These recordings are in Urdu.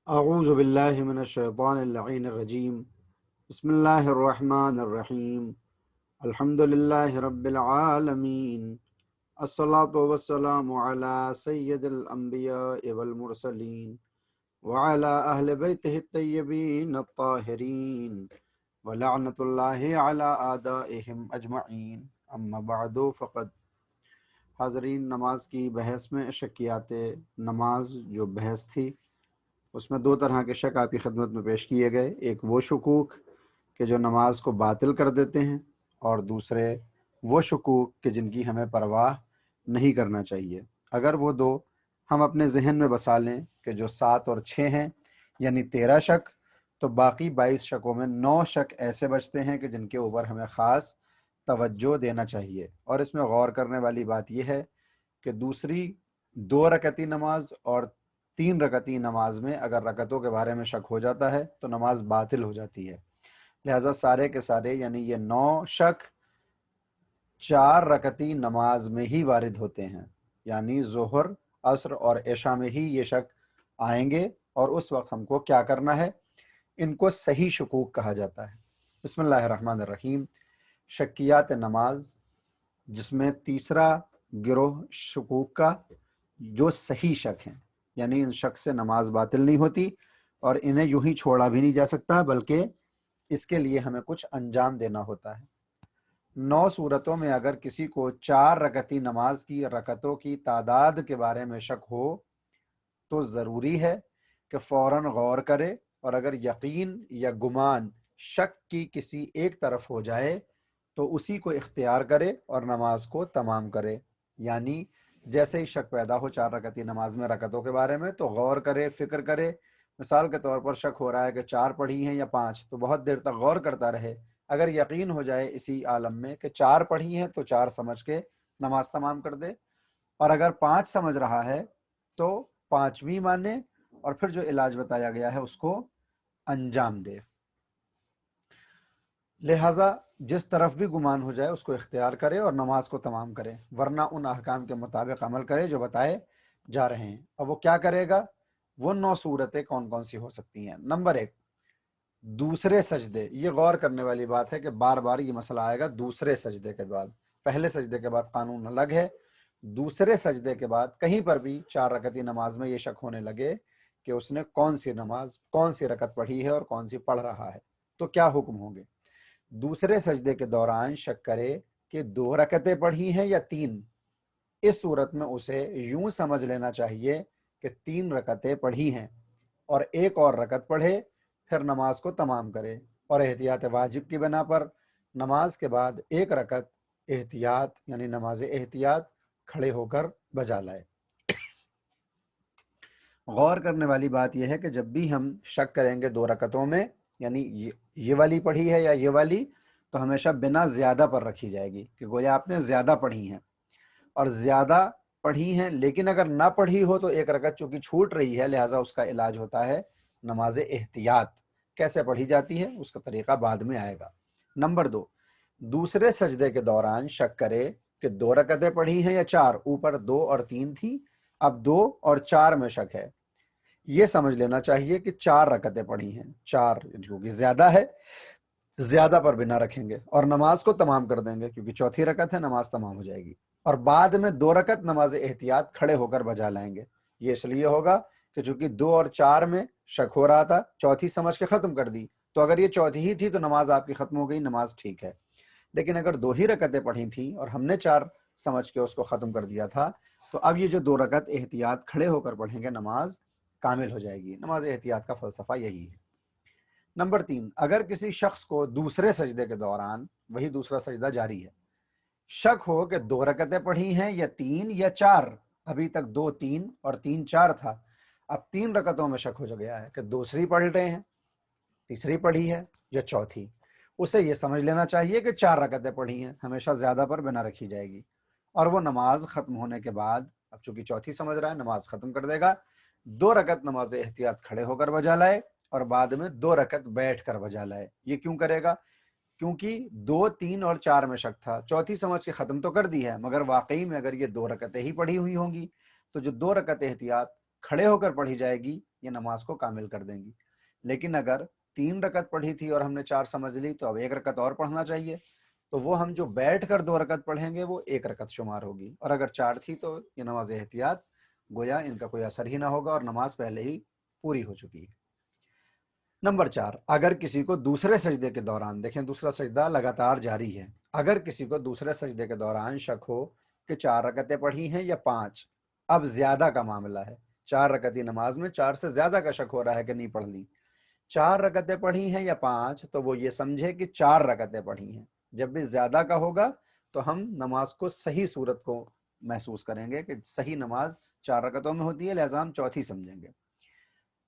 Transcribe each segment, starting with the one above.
اعوذ باللہ من الشیطان اللعین الرجیم بسم اللہ الرحمن الرحیم الحمد للہ رب العالمین الصلاة والسلام علی سید الانبیاء والمرسلین وعلی اہل بیتہ الطیبین الطاہرین ولعنت اللہ علی اعدائہم اجمعین اما بعد فقد حاضرین، نماز کی بحث میں شکیات نماز جو بحث تھی اس میں دو طرح کے شک آپ کی خدمت میں پیش کیے گئے۔ ایک وہ شکوک کہ جو نماز کو باطل کر دیتے ہیں، اور دوسرے وہ شکوک کہ جن کی ہمیں پرواہ نہیں کرنا چاہیے۔ اگر وہ دو ہم اپنے ذہن میں بسا لیں کہ جو 7 اور 6 ہیں یعنی 13 شک، تو باقی 22 شکوں میں 9 شک ایسے بچتے ہیں کہ جن کے اوپر ہمیں خاص توجہ دینا چاہیے۔ اور اس میں غور کرنے والی بات یہ ہے کہ دوسری 2 رکعتی نماز اور 3 رکعتی نماز میں اگر رکعتوں کے بارے میں شک ہو جاتا ہے تو نماز باطل ہو جاتی ہے۔ لہٰذا سارے کے سارے یعنی یہ 9 شک 4 رکعتی نماز میں ہی وارد ہوتے ہیں، یعنی ظہر، عصر اور عشاء میں ہی یہ شک آئیں گے، اور اس وقت ہم کو کیا کرنا ہے؟ ان کو صحیح شکوک کہا جاتا ہے۔ بسم اللہ الرحمن الرحیم۔ شکیات نماز، جس میں تیسرا گروہ شکوک کا جو صحیح شک ہیں، یعنی ان شک سے نماز باطل نہیں ہوتی اور انہیں یوں ہی چھوڑا بھی نہیں جا سکتا، بلکہ اس کے لیے ہمیں کچھ انجام دینا ہوتا ہے۔ 9 صورتوں میں اگر کسی کو 4 رکعتی نماز کی رکعتوں کی تعداد کے بارے میں شک ہو تو ضروری ہے کہ فوراً غور کرے، اور اگر یقین یا گمان شک کی کسی ایک طرف ہو جائے تو اسی کو اختیار کرے اور نماز کو تمام کرے۔ یعنی جیسے ہی شک پیدا ہو 4 رکعتی نماز میں رکعتوں کے بارے میں تو غور کرے، فکر کرے۔ مثال کے طور پر شک ہو رہا ہے کہ 4 پڑھی ہیں یا 5، تو بہت دیر تک غور کرتا رہے۔ اگر یقین ہو جائے اسی عالم میں کہ 4 پڑھی ہیں تو 4 سمجھ کے نماز تمام کر دے، اور اگر 5 سمجھ رہا ہے تو 5ویں مانے، اور پھر جو علاج بتایا گیا ہے اس کو انجام دے۔ لہٰذا جس طرف بھی گمان ہو جائے اس کو اختیار کرے اور نماز کو تمام کرے، ورنہ ان احکام کے مطابق عمل کرے جو بتائے جا رہے ہیں۔ اب وہ کیا کرے گا؟ وہ 9 صورتیں کون کون سی ہو سکتی ہیں؟ نمبر 1، دوسرے سجدے۔ یہ غور کرنے والی بات ہے کہ بار بار یہ مسئلہ آئے گا دوسرے سجدے کے بعد۔ پہلے سجدے کے بعد قانون الگ ہے، دوسرے سجدے کے بعد کہیں پر بھی 4 رکعتی نماز میں یہ شک ہونے لگے کہ اس نے کون سی نماز، کون سی رکعت پڑھی ہے اور کون سی پڑھ رہا ہے، تو کیا حکم ہوں گے؟ دوسرے سجدے کے دوران شک کرے کہ 2 رکعتیں پڑھی ہیں یا 3، اس صورت میں اسے یوں سمجھ لینا چاہیے کہ 3 رکعتیں پڑھی ہیں، اور ایک اور رکعت پڑھے، پھر نماز کو تمام کرے، اور احتیاط واجب کی بنا پر نماز کے بعد 1 رکعت احتیاط یعنی نماز احتیاط کھڑے ہو کر بجا لائے۔ غور کرنے والی بات یہ ہے کہ جب بھی ہم شک کریں گے 2 رکعتوں میں، یعنی یہ والی پڑھی ہے یا یہ والی، تو ہمیشہ بنا زیادہ پر رکھی جائے گی کہ گویا آپ نے زیادہ پڑھی ہیں، اور زیادہ پڑھی ہیں لیکن اگر نہ پڑھی ہو تو 1 رکعت چونکہ چھوٹ رہی ہے، لہٰذا اس کا علاج ہوتا ہے نماز احتیاط۔ کیسے پڑھی جاتی ہے اس کا طریقہ بعد میں آئے گا۔ نمبر 2، دوسرے سجدے کے دوران شک کرے کہ 2 رکعتیں پڑھی ہیں یا 4۔ اوپر 2 اور 3 تھی، اب 2 اور 4 میں شک ہے۔ یہ سمجھ لینا چاہیے کہ 4 رکعتیں پڑھی ہیں، 4 کیونکہ زیادہ ہے، زیادہ پر بنا رکھیں گے اور نماز کو تمام کر دیں گے، کیونکہ چوتھی رکعت ہے، نماز تمام ہو جائے گی، اور بعد میں 2 رکعت نماز احتیاط کھڑے ہو کر بجا لائیں گے۔ یہ اس لیے ہوگا کہ چونکہ 2 اور 4 میں شک ہو رہا تھا، چوتھی سمجھ کے ختم کر دی، تو اگر یہ چوتھی ہی تھی تو نماز آپ کی ختم ہو گئی، نماز ٹھیک ہے۔ لیکن اگر 2 ہی رکعتیں پڑھی تھیں اور ہم نے 4 سمجھ کے اس کو ختم کر دیا تھا، تو اب یہ جو 2 رکعت احتیاط کھڑے ہو کر پڑھیں گے نماز کامل ہو جائے گی۔ نماز احتیاط کا فلسفہ یہی ہے۔ نمبر 3، اگر کسی شخص کو دوسرے سجدے کے دوران، وہی دوسرا سجدہ جاری ہے، شک ہو کہ 2 رکعتیں پڑھی ہیں یا 3 یا 4، ابھی تک 2 3 اور 3 4 تھا، اب 3 رکعتوں میں شک ہو گیا ہے کہ دوسری پڑھ رہے ہیں، تیسری پڑھی ہے یا چوتھی، اسے یہ سمجھ لینا چاہیے کہ 4 رکعتیں پڑھی ہیں، ہمیشہ زیادہ پر بنا رکھی جائے گی، اور وہ نماز ختم ہونے کے بعد، اب چونکہ چوتھی سمجھ رہا ہے، نماز ختم کر دے گا، 2 رکعت نماز احتیاط کھڑے ہو کر بجا لائے، اور بعد میں 2 رکعت بیٹھ کر بجا لائے۔ یہ کیوں کرے گا؟ کیونکہ 2 3 اور 4 میں شک تھا، چوتھی سمجھ کے ختم تو کر دی ہے، مگر واقعی میں اگر یہ 2 رکعتیں ہی پڑھی ہوئی ہوں گی تو جو 2 رکعت احتیاط کھڑے ہو کر پڑھی جائے گی یہ نماز کو کامل کر دیں گی. لیکن اگر 3 رکعت پڑھی تھی اور ہم نے 4 سمجھ لی تو اب 1 رکعت اور پڑھنا چاہیے، تو وہ ہم جو بیٹھ کر 2 رکعت پڑھیں گے وہ 1 رکعت شمار ہوگی. اور اگر 4 تھی تو یہ نماز احتیاط، گویا ان کا کوئی اثر ہی نہ ہوگا اور نماز پہلے ہی پوری ہو چکی ہے. نمبر 4، اگر کسی کو دوسرے سجدے کے دوران، دیکھیں دوسرا سجدہ لگاتار جاری ہے، اگر کسی کو دوسرے سجدے کے دوران شک ہو کہ 4 رکعتیں پڑھی ہیں یا 5، اب زیادہ کا معاملہ ہے، 4 رکعتی نماز میں 4 سے زیادہ کا شک ہو رہا ہے کہ نہیں پڑھ لی، 4 رکعتیں پڑھی ہیں یا 5، تو وہ یہ سمجھے کہ 4 رکعتیں پڑھی ہیں. جب بھی زیادہ کا ہوگا تو ہم نماز کو صحیح صورت کو محسوس کریں گے کہ صحیح نماز 4 رکعتوں میں ہوتی ہے، لہذا ہم چوتھی سمجھیں گے.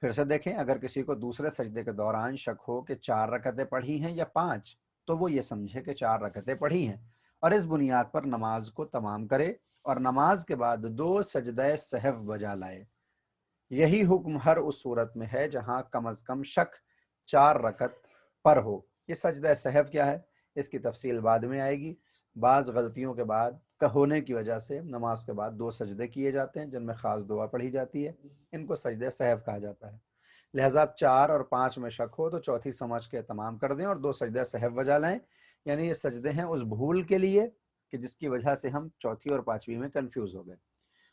پھر سے دیکھیں، اگر کسی کو دوسرے سجدے کے دوران شک ہو کہ 4 رکعتیں پڑھی ہیں یا 5، تو وہ یہ سمجھے کہ 4 رکعتیں پڑھی ہیں اور اس بنیاد پر نماز کو تمام کرے اور نماز کے بعد 2 سجدہ سہو بجا لائے. یہی حکم ہر اس صورت میں ہے جہاں کم از کم شک 4 رکعت پر ہو. یہ سجدہ سہو کیا ہے، اس کی تفصیل بعد میں آئے گی. بعض غلطیوں کے بعد ہونے کی وجہ سے نماز کے بعد 2 سجدے کیے جاتے ہیں جن میں خاص دعا پڑھی جاتی ہے، ان کو سجدہ سہو کہا جاتا ہے. لہٰذا اب 4 اور 5 میں شک ہو تو چوتھی سمجھ کے تمام کر دیں اور 2 سجدہ سہو بجا لائیں. یعنی یہ سجدے ہیں اس بھول کے لیے کہ جس کی وجہ سے ہم چوتھی اور 5ویں میں کنفیوز ہو گئے.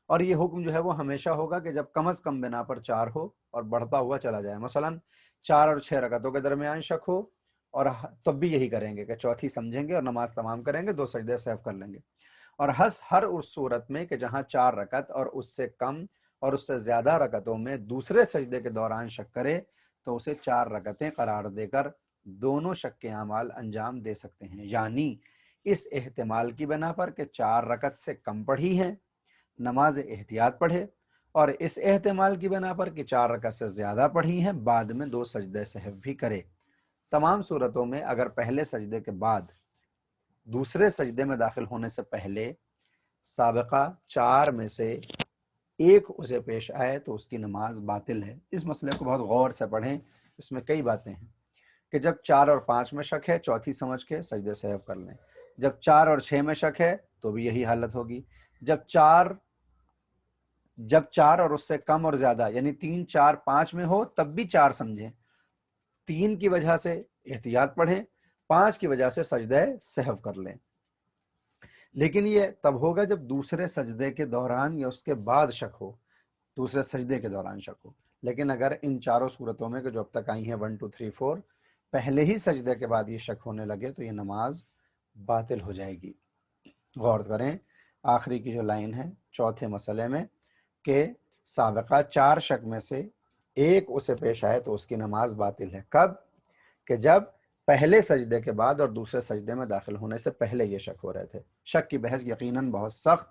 اور یہ حکم جو ہے وہ ہمیشہ ہوگا کہ جب کم از کم بنا پر 4 ہو اور بڑھتا ہوا چلا جائے. مثلا 4 اور 6 رکعتوں کے درمیان شک ہو اور تب بھی یہی کریں گے کہ چوتھی سمجھیں گے اور نماز تمام کریں گے، 2 سجدے سہو کر لیں گے. اور ہر اس صورت میں کہ جہاں 4 رکعت اور اس سے کم اور اس سے زیادہ رکعتوں میں دوسرے سجدے کے دوران شک کرے تو اسے 4 رکعتیں قرار دے کر دونوں شک کے اعمال انجام دے سکتے ہیں. یعنی اس احتمال کی بنا پر کہ 4 رکعت سے کم پڑھی ہیں، نماز احتیاط پڑھے، اور اس احتمال کی بنا پر کہ 4 رکعت سے زیادہ پڑھی ہیں بعد میں 2 سجدے سہو بھی کرے. تمام صورتوں میں اگر پہلے سجدے کے بعد دوسرے سجدے میں داخل ہونے سے پہلے سابقہ 4 میں سے ایک اسے پیش آئے تو اس کی نماز باطل ہے. اس مسئلے کو بہت غور سے پڑھیں، اس میں کئی باتیں ہیں کہ جب 4 اور 5 میں شک ہے چوتھی سمجھ کے سجدے سہو کر لیں، جب 4 اور 6 میں شک ہے تو بھی یہی حالت ہوگی، جب 4 اور اس سے کم اور زیادہ یعنی 3 4 5 میں ہو تب بھی 4 سمجھیں، 3 کی وجہ سے احتیاط پڑھیں، 5 کی وجہ سے سجدہ سہو کر لیں. لیکن یہ تب ہوگا جب دوسرے سجدے کے دوران یا اس کے بعد شک ہو، دوسرے سجدے کے دوران شک ہو. لیکن اگر ان چاروں صورتوں میں کہ جو اب تک آئی ہیں 1 2 3 4 پہلے ہی سجدے کے بعد یہ شک ہونے لگے تو یہ نماز باطل ہو جائے گی. غور کریں آخری کی جو لائن ہے چوتھے مسئلے میں کہ سابقہ 4 شک میں سے ایک اسے پیش آئے تو اس کی نماز باطل ہے. کب؟ کہ جب پہلے سجدے کے بعد اور دوسرے سجدے میں داخل ہونے سے پہلے یہ شک ہو رہے تھے. شک کی بحث یقیناً بہت سخت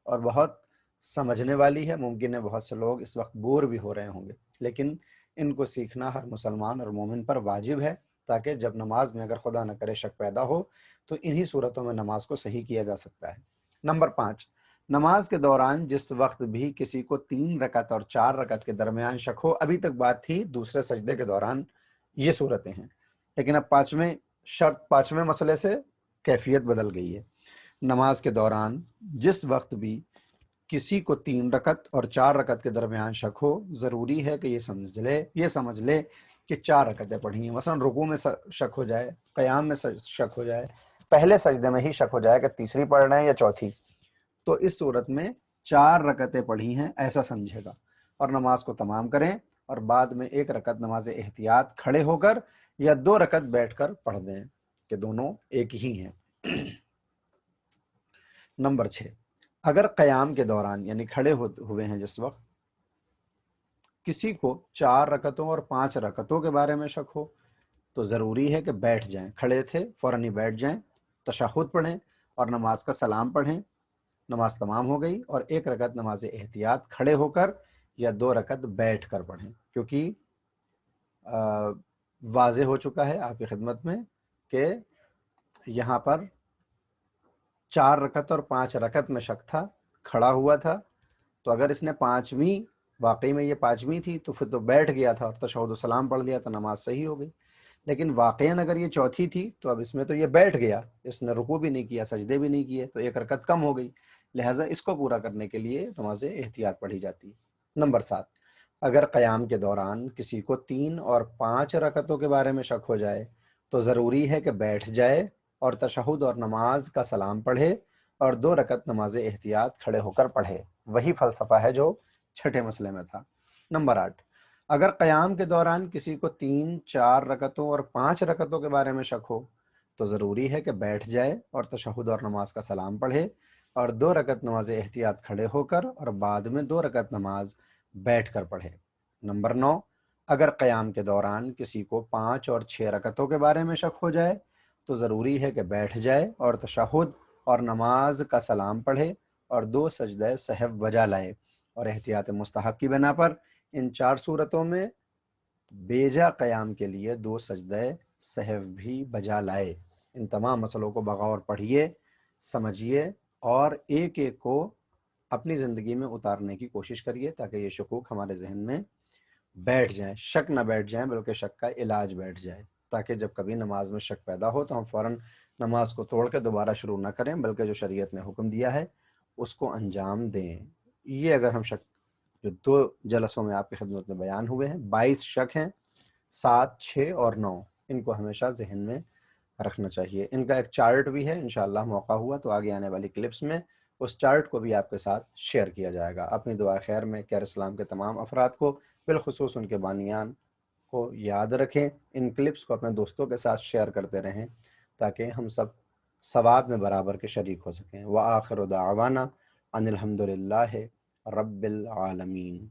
اور بہت سمجھنے والی ہے. ممکن ہے بہت سے لوگ اس وقت بور بھی ہو رہے ہوں گے، لیکن ان کو سیکھنا ہر مسلمان اور مومن پر واجب ہے تاکہ جب نماز میں اگر خدا نہ کرے شک پیدا ہو تو انہی صورتوں میں نماز کو صحیح کیا جا سکتا ہے. نمبر 5، نماز کے دوران جس وقت بھی کسی کو 3 رکعت اور 4 رکعت کے درمیان شک ہو، ابھی تک بات تھی دوسرے سجدے کے دوران یہ صورتیں ہیں، لیکن اب 5ویں مسئلے سے کیفیت بدل گئی ہے. نماز کے دوران جس وقت بھی کسی کو 3 رکعت اور 4 رکعت کے درمیان شک ہو، ضروری ہے کہ یہ سمجھ لے کہ 4 رکعتیں پڑھی ہیں. مثلا رکوع میں شک ہو جائے، قیام میں شک ہو جائے، پہلے سجدے میں ہی شک ہو جائے کہ تیسری پڑھ رہے ہیں یا چوتھی، تو اس صورت میں 4 رکعتیں پڑھی ہیں ایسا سمجھے گا اور نماز کو تمام کریں اور بعد میں 1 رکعت نماز احتیاط کھڑے ہو کر یا 2 رکعت بیٹھ کر پڑھ دیں کہ دونوں ایک ہی ہیں. نمبر 6، اگر قیام کے دوران یعنی کھڑے ہوئے ہیں جس وقت کسی کو 4 رکعتوں اور 5 رکعتوں کے بارے میں شک ہو تو ضروری ہے کہ بیٹھ جائیں. کھڑے تھے فوراً ہی بیٹھ جائیں، تشہد پڑھیں اور نماز کا سلام پڑھیں. نماز تمام ہو گئی اور 1 رکعت نماز احتیاط کھڑے ہو کر یا 2 رکعت بیٹھ کر پڑھیں، کیونکہ واضح ہو چکا ہے آپ کی خدمت میں کہ یہاں پر 4 رکعت اور 5 رکعت میں شک تھا، کھڑا ہوا تھا، تو اگر اس نے 5ویں واقعی میں یہ 5ویں تھی تو پھر تو بیٹھ گیا تھا اور تشہد و سلام پڑھ لیا تو نماز صحیح ہو گئی. لیکن واقعاً اگر یہ چوتھی تھی تو اب اس میں تو یہ بیٹھ گیا، اس نے رکوع بھی نہیں کیا، سجدے بھی نہیں کیے، تو 1 رکعت کم ہو گئی. لہٰذا اس کو پورا کرنے کے لیے نماز احتیاط پڑھی جاتی ہے. نمبر 7، اگر قیام کے دوران کسی کو 3 اور 5 رکعتوں کے بارے میں شک ہو جائے تو ضروری ہے کہ بیٹھ جائے اور تشہد اور نماز کا سلام پڑھے اور 2 رکعت نماز احتیاط کھڑے ہو کر پڑھے۔ وہی فلسفہ ہے جو چھٹے مسئلے میں تھا۔ نمبر 8، اگر قیام کے دوران کسی کو 3، 4 رکعتوں اور 5 رکعتوں کے بارے میں شک ہو تو ضروری ہے کہ بیٹھ جائے اور تشہد اور نماز کا سلام پڑھے اور 2 رکعت نماز احتیاط کھڑے ہو کر اور بعد میں 2 رکعت نماز بیٹھ کر پڑھے۔ نمبر 9، اگر قیام کے دوران کسی کو 5 اور 6 رکعتوں کے بارے میں شک ہو جائے تو ضروری ہے کہ بیٹھ جائے اور تشہد اور نماز کا سلام پڑھے اور 2 سجدہ سہو بجا لائے، اور احتیاط مستحب کی بنا پر ان 4 صورتوں میں بیجا قیام کے لیے 2 سجدہ سہو بھی بجا لائے۔ ان تمام مسئلوں کو بغور پڑھیے، سمجھیے اور ایک ایک کو اپنی زندگی میں اتارنے کی کوشش کریے تاکہ یہ شکوک ہمارے ذہن میں بیٹھ جائیں، شک نہ بیٹھ جائیں بلکہ شک کا علاج بیٹھ جائے، تاکہ جب کبھی نماز میں شک پیدا ہو تو ہم فوراً نماز کو توڑ کے دوبارہ شروع نہ کریں بلکہ جو شریعت نے حکم دیا ہے اس کو انجام دیں۔ یہ اگر ہم شک جو 2 جلسوں میں آپ کی خدمت میں بیان ہوئے ہیں، 22 شک ہیں، 7، 6 اور 9، ان کو ہمیشہ ذہن میں رکھنا چاہیے۔ ان کا ایک چارٹ بھی ہے، انشاءاللہ موقع ہوا تو آگے آنے والی کلپس میں اس چارٹ کو بھی آپ کے ساتھ شیئر کیا جائے گا۔ اپنی دعا خیر میں کیئر اسلام کے تمام افراد کو، بالخصوص ان کے بانیان کو یاد رکھیں۔ ان کلپس کو اپنے دوستوں کے ساتھ شیئر کرتے رہیں تاکہ ہم سب ثواب میں برابر کے شریک ہو سکیں۔ وآخر دعوانا ان الحمد للہ رب العالمین۔